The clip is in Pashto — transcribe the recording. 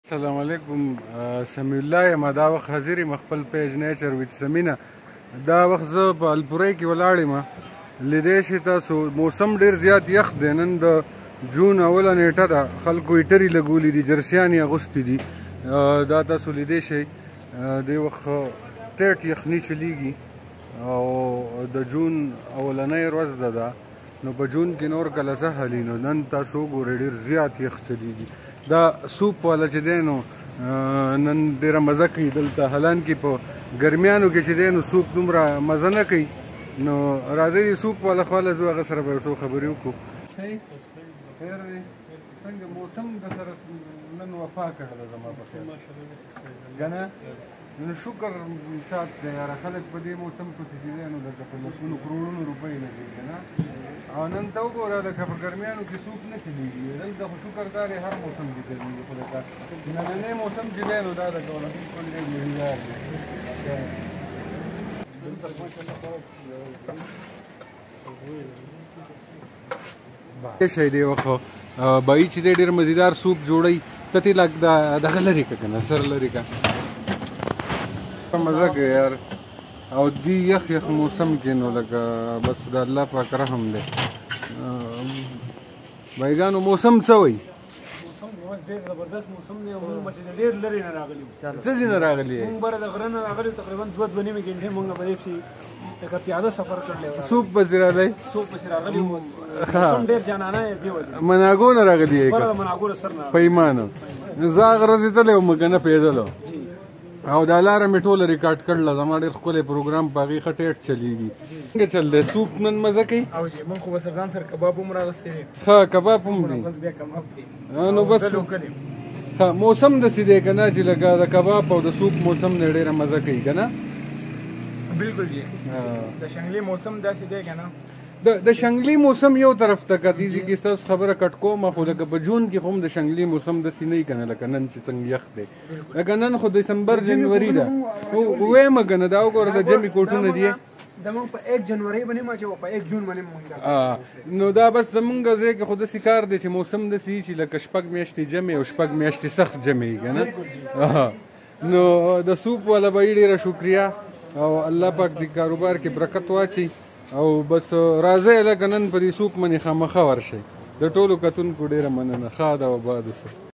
السلام علیکم. سمیع الله یم. دا وخت حاضر یم خپل پیج نیچر ویت سمینا. دا وخت زه په الپورۍ کې ولاړ یم. لیدی شئ تاسو موسم ډېر زیات یخ دی. نن د جون اوله نیټه ده. خلکو هیټرې لګولي دي، جرسیانې اغوستې دي. دا تاسو لیدی شئ دې وخت ټیټ یخني چلیږي او د جون اولنۍ ورځ ده دا. نو په جون کې نور کله سهلي نو نن تاسو وګورئ ډېر زیات یخ چلیږي. دا سوپ والا چې دی نو نن ډېره مزه کوي دلته، حالانکې په ګرمیانو کې چې دی نو سوپ دومره مزه نه کوي. نو راځئ سوپ والا خواله ځو، هغه سره به یو څو خبرې وکړو. خیر دی؟ څنګه موسم در سره نن وفا کړې ده زما په خیال که نه؟ نو شکر سات دی یاره، خلک په دې موسم پسې چې دی نو لکه په لکونو کروړونو روپۍ لګوي که نه. او نن ته وګوره لکه په ګرمیانو کې سوپ نه چلېږي، دلته خو شکر دا دی هر موسم کې چلېږي. خو لکه نننی موسم چې دی نو دا لکه بالکل ډېر مزیدار دی. شی دی وخت بایی چې دی ډېر مزیدار سوپ جوړوي. ته ترې لږ دغه لرې که نه سر لرې که مزه کوي یار. او دی یخ یخ موسم کې نو لکه بس د الله پاک رحم دی. بایګانو موسم څه وایي؟ موسم اوس ډېر زبردست موسم دی او موږ چې ډېر لرې نه راغلي یو. څه ځای نه راغلي یې؟ موږ بره د غره نه راغلي یو، تقریبا دوه نیمې ګنټې موږ په دې پسې لکه پیاده سفر کړلی و. سوپ پسې راغلی؟ سوپ پسې راغلي یو. موسم ډېر جانانه دی دې وجې مناګو نه راغلي یې؟ بره د مناګو له سر نه پیمانو. زه هغه ورځې تللی وم که نه پیدلو، او دا لاره مې ټوله ریکارډ کړله. زما ډېر ښکلی پروګرام په هغې ښه ټیټ چلیږي. څنګه چل دی سوپ نن مزه کوي؟ او جی موږ خو به سر ځان سره کباب هم راغوستی دی. ښه کباب هم دی. بیا کباب دی نو بس ښه موسم داسې دی که نه چې لکه د کباب او د سوپ موسم دی ډېره مزه کوي که نه؟ بلکل جی. د شنګلي موسم داسې دی که نه؟ د شنګلي موسم یو طرف ته که دې کې ستاسو خبره کټ کوم، خو لکه په جون کې خو هم د شنګلي موسم داسې نه وي که نه لکه نن چې څنګه یخ دی. لکه نن خو دسمبر جنوري ده ووایم که نه. دا وګوره د جمعې کوټونه دي زمونږ په 1 جنوري باندې ما چې په 1 جون باندې مونږ نو دا بس زمونږ ځای کې خو داسې کار دی چې موسم داسې وي چې لکه شپږ میاشتې جمع او شپږ میاشتې سخت جمع وي که نه. نو د سوپ والا به ډېره شکریه او الله پاک دې کاروبار کې برکت واچي. او بس راځئ لکه نن په دې سوپ باندې خامخا ورشئ. د ټولو کتونکو ډېره مننه. ښه ده او باد اوسئ.